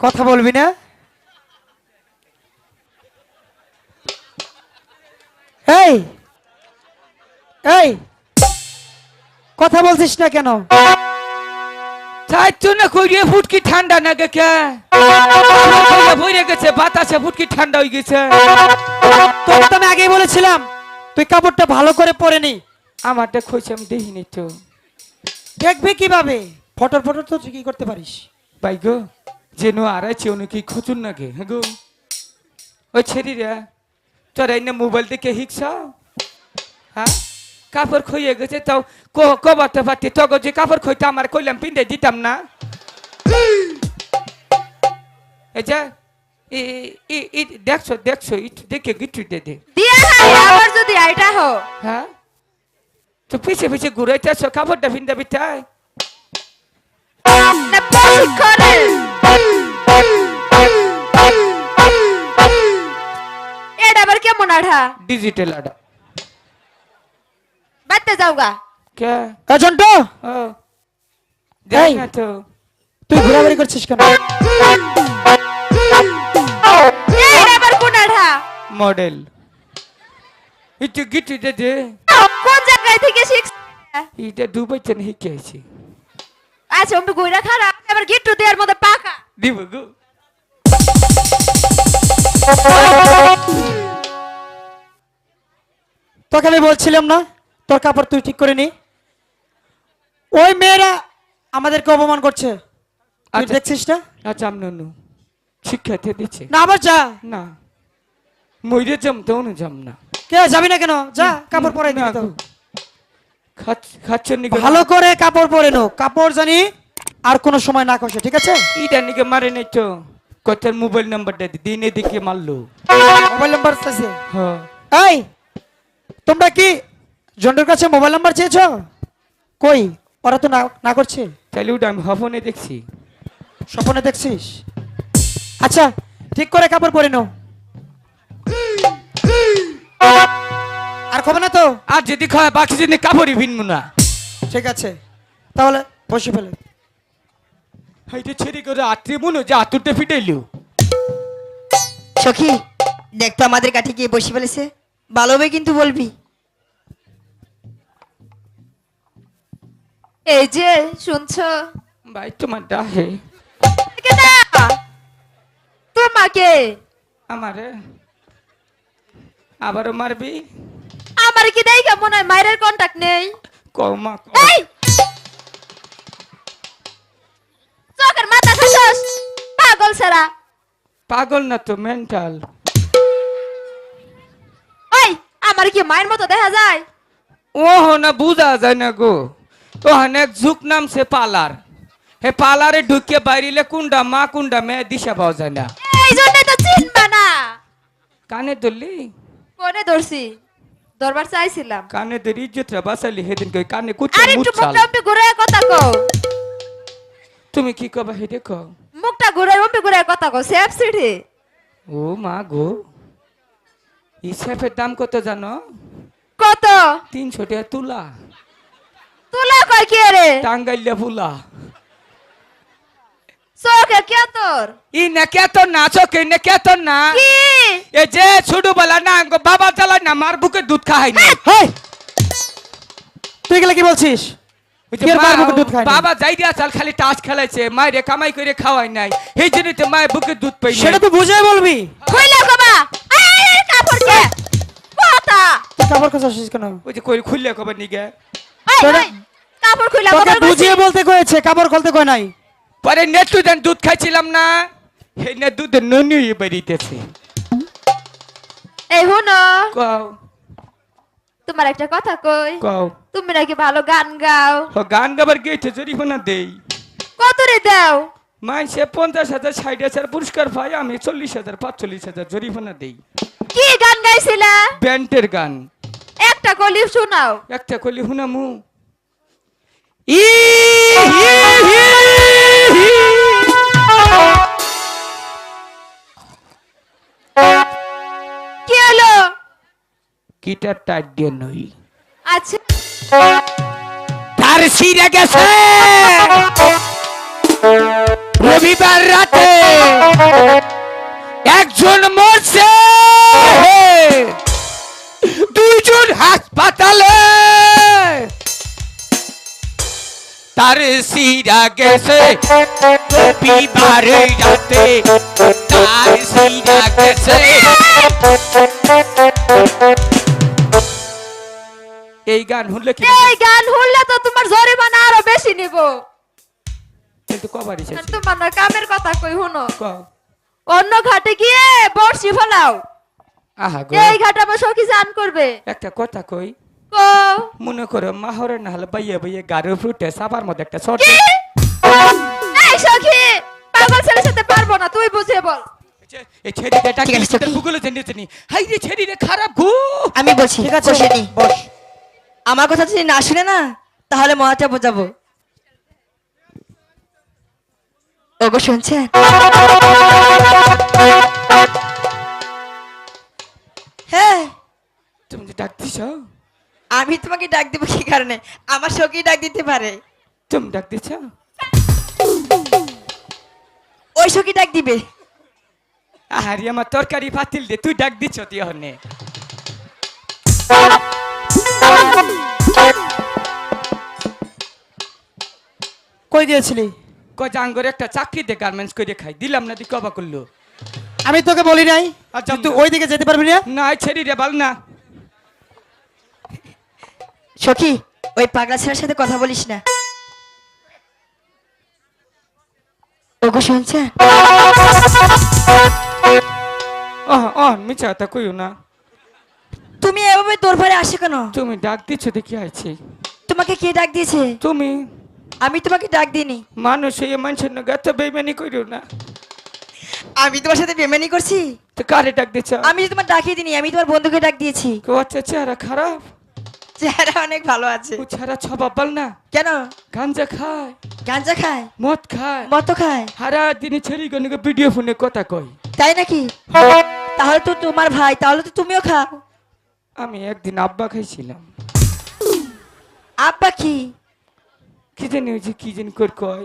কথা বলবি না? এই এই কথা বলছিস না কেন? তাই তো না কইরে ফুটকি ঠান্ডা না গে বইরে গেছে বাতাসে ফুটকি ঠান্ডা হয়ে গেছে। তোকে তো আমি আগেই বলেছিলাম তুই কাপড়টা ভালো করে পরে নি। আমারটা খুঁজে আমি দেখিনি তো। দেখবি কিভাবে? ফটোর ফটো তো কি করতে পারিস? ভাই গো যেন আড়াইছে উনি কি খুঁজুন না গে হ্যাঁ গো। ওই ছেড়ি রে তোরা এনে মোবাইল দেখে হিকছ হ্যাঁ কাপড় খুইয়ে গেছে তাও কবাতে পারতি তখন যে কাপড় খুঁজতে আমার কইলাম পিন্ডে দিতাম না। এই যে দেখছো দেখছো একটু দেখে গিট্টু দে দে দিয়া আবার যদি আইটা হো হ্যাঁ তো পিছে পিছে ঘুরাইতেছো কাপড়টা পিন্ডা বিটাই না প্রশিক্ষণে এটা আবার কেমন আঠা ডিজিটাল আডা বাড়তে যাওগা কে জন্টু ও যাই এই। না তো তুই ঘোরাঘুরি করছিস কেন? এটা আবার কোন আঠা মডেল একটু গিট্টু দে দে কোন জায়গায় থেকে শিখছ? এটা ডুবাইছেন হিকে আইছি আচ্ছা আমি কইরা খারাপ আবার গিট্টু দেওয়ার মধ্যে পাকা দিব গো। তোকে আমি বলছিলাম না তোর কাপড় তুই ঠিক করে নি। ওই মেয়েরা আমাদেরকে অপমান করছে, তুই আচ্ছা। দেখছিস না? আচ্ছা আমনু শিক্ষাতে দিচ্ছে না আবার যা। না মইরে জম তো না জম না কে যাবি না কেন? যা কাপড় পরাই দিবি তো। খাচ্ছেন নি ভালো করে কাপড় পরে নো, কাপড় জানি আর কোনো সময় না কষে, ঠিক আছে? ইটা নিকে মারে নাই তো কতার মোবাইল নাম্বারটা দিনে দিকে মারলো। মোবাইল নাম্বার আছে? হ্যাঁ এই তোমরা কি জন্ডুর কাছে মোবাইল নাম্বার চেয়েছো? কই ওরা তো না করছে। তাহলে ওটা আমি হবনে দেখছি। স্বপ্নে দেখছিস? আচ্ছা ঠিক করে কাপড় পরে নো। আর খবর না তো? আর যদি খায় বাকি যদি কাপড়ই ভিনমু না। ঠিক আছে তাহলে বসে ফেলে। হাইতে ছেড়ে করে আত্রে মনে যে আতুরটা ফিটাইলো। সখী দেখ তো আমাদের কাঠে গিয়ে বসে ফেলেছে, ভালো হবে কিন্তু বলবি। এই যে শুনছো ভাই তোমার ডাহে কেনা তোমাকে আমারে আবারও মারবি আমার কি দেই কেমন হয় মায়ের কন্টাক্ট নেই। কমা এই চোখের মাথা খাসস পাগল সারা পাগল না তো মেন্টাল। ওই আমার কি মায়ের মতো দেখা যায়? ও না বুঝা যায় না গো। ও অনেক ঝুক নাম সে পালার হে পালারে ঢুকে বাইরিলে কুন্ডা মা কুন্ডা মেয়ে দিশা পাওয়া যায় না। এই জন্য তো চিনবা না। কানে ধরলি কোনে ধরছি দরবার চাইছিলাম। কানে ধরে ইজ্জতরা বাঁচালি হেদিন কই কানে আর কুচা একটু মুচাল। মুখটা উম্পে ঘুরে কথা কও। তুমি কি কবা হে দেখো। মুখটা ঘুরে উম্পে ঘুরে কথা কও সেফ সিটি। ও মা গো এই সেফের দাম কত জানো? কত 300 টাকা তুলা। তুলা কয় কি রে? টাঙ্গাইলে ফুলা চোখে কে তোর? ই না কেত না চোখে না কেত না কি এ যে ছোটবেলা না আঙ্গ বাবা জ্বালা না মার বুকে দুধ খাই না। হেই তুই গেলে কি বলছিস? ওই যে কে মার বুকে মা- দুধ খায় না? বাবা যাই দিয়া চাল খালি টাস খেলাইছে মায়ের কামাই করে খাওয়াই নাই এই জন্য তো মায়ের বুকে দুধ পাই সেটা তো বুঝে বলবি। কইলা কবা এই কাপড় কে কথা তুই কাপড় খোঁচাছিস কেন? ওই যে কই খুললে কবে নিগে এই তোরা- এই, কাপড় কইলা তোকে কবা বুঝিয়ে বলতে কয়েছে, কাপড় খুলতে কয় নাই। পরে নেটু দেন দুধ খাইছিলাম না এই নে দুধ ননি বেরিতেছে। এই হুনো কও তোমার একটা কথা কই। কও তুমি নাকি ভালো গান গাও। ও গান গাবার গেছে জরিমানা দেই কত রে দাও? মাই সে 50,000 60,000 পুরস্কার পাই আমি 40,000 45,000 জরিমানা দেই। কি গান গাইছিলা? ব্যান্ডের গান একটা কলি শোনাও। একটা কলি হুনামু ই হি হি হি। কি হলো? গিটার টাইট দিয়ে নই আচ্ছা তার সিরে গেছে রবিবার রাতে একজন মরছে, দুইজন হাসপাতালে, তার সিরা গেছে রবিবারে রাতে, তার সিরা গেছে। এই গান শুনলে কি এই গান শুনলে তো তোমার জরিমানা আরো বেশি নিব। কিন্তু কবার এসেছে তোমার না কামের কথা কই শুনো, কও। অন্য ঘাটে গিয়ে বর্ষি ফলাও, আহা গো, এই ঘাটে আমার সখী চান করবে। একটা কথা কই, কও মনে করো মাহরে না হলে বাইয়ে বাইয়ে গাড়ি ফুটে সাবার মধ্যে একটা শর্ট। কি? এই সখী পাগল ছেলের সাথে পারবো না, তুই বুঝিয়ে বল। এই ছেড়িটা ঠিক আছে, টাকা সখী। ভূগোলে জেনেছে নি, হাই রে ছেড়িটা খারাপ গো। আমি বলছি, ঠিক আছে বসে নি। বস। আমার কথা যদি না শুনে না, তাহলে মহাটা বোঝাবো। ওগো শুনছেন? হ্যাঁ, তুমি যে ডাক দিছ, আমি তোমাকে ডাক দিব কি কারণে? আমার সখী ডাক দিতে পারে। তুমি ডাক দিছ, ওই সখী ডাক দিবে। আহারি আমার তরকারি পাতিল দে, তুই ডাক দিছ তুই হনে। কই গিয়েছিলি? জাঙ্গরে একটা চাকরি দে, গার্মেন্টস করে খাই, দিলাম না, দি কবা করলো। আমি তোকে বলি নাই আচ্ছা, তুই ওই দিকে যেতে পারবি না? না ছেড়ি রে বল না। সখী, ওই পাগলা ছেলের সাথে কথা বলিস না। ওগো শুনছেন? মিছা কথা কইও না। তুমি এভাবে তোর ঘরে আসে কেন? তুমি ডাক দিছ দেখি আইছি। তোমাকে কে ডাক দিয়েছে? তুমি আমি তোমাকে ডাক দিইনি। মানুষ হয়ে মানুষের না গাতে বেইমানি করিও না। আমি তোমার সাথে বেমানি করছি? তো কারে ডাক দিছ? আমি তো তোমার ডাকিয়ে দিইনি, আমি তোমার বন্ধুকে ডাক দিয়েছি। কেউ আচ্ছা চেহারা খারাপ, চেহারা অনেক ভালো আছে। ও চেহারা ছবা বল না। কেন? গাঞ্জা খায়, গাঁজা খায়, মদ খায়, মদ খায়। সারা দিনে ছেড়ি গনিকে ভিডিও ফোনে কথা কই। তাই নাকি? তাহলে তো তোমার ভাই, তাহলে তো তুমিও খাও। আমি একদিন আব্বা খাইছিলাম, আব্বা কি? কি জানি ওই যে কি জানি কর কয়,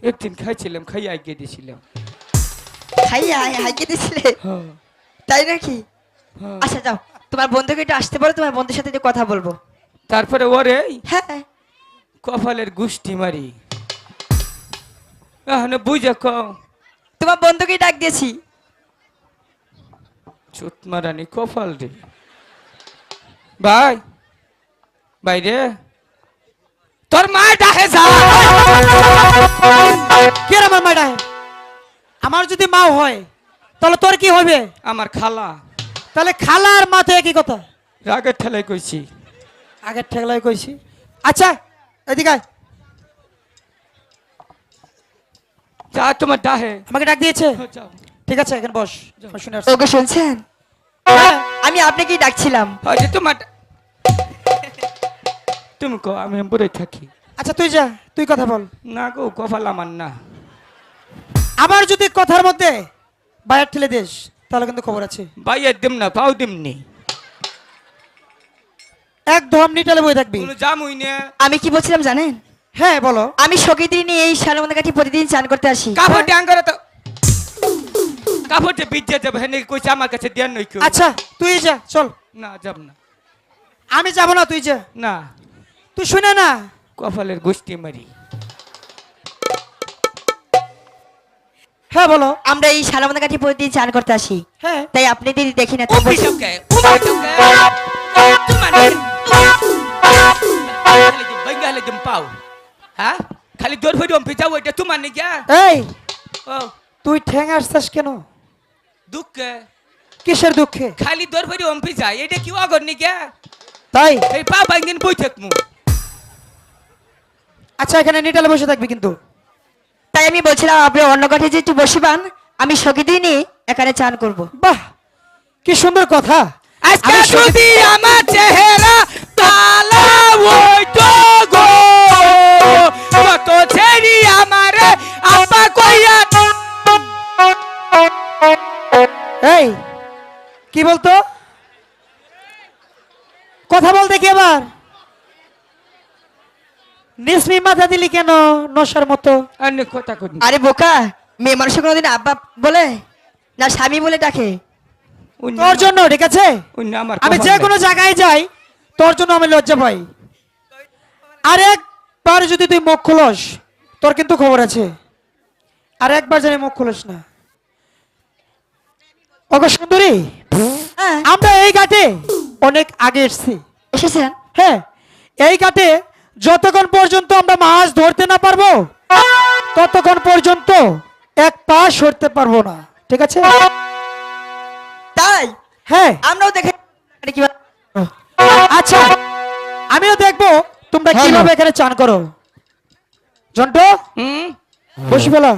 একদিন খাইছিলাম, খাই আগে দিয়েছিলাম। খাইয়া হাইকে দিছিলে? হ্যাঁ তাই নাকি? হ্যাঁ। আচ্ছা যাও, তোমার বন্ধুকে একটু আসতে পারো, তোমার বন্ধুর সাথে একটু কথা বলবো। তারপরে ওরে হ্যাঁ, কপালের গুষ্টি মারি, এখন বুঝে কও। তোমার বন্ধুকে ডাক দিয়েছি। চুত মারানি কপাল রে। ভাই ভাই রে, তোর মা ডাকে যা। কে রে আমার মাইডা? আমার যদি মা হয় তাহলে তোর কি হবে? আমার খালা। তাহলে খালা আর মা তো একই কথা। রাগের ঠেলায় কইছি। আগের ঠেলায় কইছি। আচ্ছা এদিকে আয়। যা তোমার ডাহে। আমাকে ডাক দিয়েছে? যাও। ঠিক আছে এখন বস, আমি শুনে আসছি। ওগো শুনছেন? হ্যাঁ, আমি আপনাকেই ডাকছিলাম। হয়তো তোমার তুমি কো, আমি বলে থাকি। আচ্ছা তুই যা, তুই কথা বল। না গো, কপাল আমার না। আবার যদি কথার মধ্যে বাইরে ঠেলে দিস তাহলে কিন্তু খবর আছে। বাইয়ের দিম না, পাও দিমনি। একদম নিটালে বই থাকবি। কোনো জামুই না। আমি কি বলছিলাম জানেন? হ্যাঁ বলো। আমি সখীদের নিয়ে এই শালমন্দির কাঠি প্রতিদিন চান করতে আসি। কাপড় ডাঙ্গারে তো কাপড়টা বিজে যাবে, হেনে কইছে আমার কাছে দেন নই কেউ। আচ্ছা তুই যা, চল। না যাব না। আমি যাব না, তুই যা। না, তুই শুনে না। কপালের গুষ্টি মারি। হ্যাঁ বলো। আমরা এই শালমন্দির কাঠি প্রতিদিন চান করতে আসি, হ্যাঁ তাই আপনি দিদি দেখি না। ও পিছকে, ও পিছকে। তোমার খালি দিম পাও। হ্যাঁ, খালি দৌড় ফিরে পিছাও, এটা তোমার নি গিয়া। এই ও তুই ঠ্যাং আসছিস কেন? দুঃখে কিসের দুঃখে? খালি দৌড় ফিরে পিছাই, এটা কি অগর নি গিয়া। তাই? এই পা ভাঙ্গিন বই থাকমু। আচ্ছা এখানে নিটালে বসে থাকবি কিন্তু। তাই আমি বলছিলাম আপনি অন্য কাঠে যে একটু বসিবান, আমি সখীদের নিয়ে এখানে চান করব। বাহ কি সুন্দর কথা। আজকে আমি শুধু- যদি আমার চেহারা তালা ওইটো গো, কত ছেড়ি আমারে আপা কইয়া। এই কি বলতো? কথা বল দেখি আবার। নিসমি মাথা দিলি কেন নশার মতো? অনেক কথা কই। আরে বোকা, মেয়ে মানুষের কোনোদিন আব্বা বলে না স্বামী বলে ডাকে? ওই তোর জন্য ঠিক আছে ওই না আমার আমি কপাল যে নাই। কোনো জায়গায় যাই তোর জন্য আমি লজ্জা পাই। আর একবার যদি তুই মুখ খুলস তোর কিন্তু খবর আছে। আর একবার জানি মুখ খুলস না। ওগো সুন্দরী, হ্যাঁ, আমরা এই ঘাটে অনেক আগে এসেছি। এসেছেন? হ্যাঁ, এই ঘাটে যতক্ষণ পর্যন্ত আমরা মাছ ধরতে না পারবো ততক্ষণ পর্যন্ত এক পা সরতে পারবো না, ঠিক আছে? তাই হ্যাঁ, আমরাও দেখে কিভাবে আচ্ছা আমিও দেখবো তোমরা হ্যাঁ, কিভাবে এখানে চান করো। জন্টু হুম বসি ফেলা।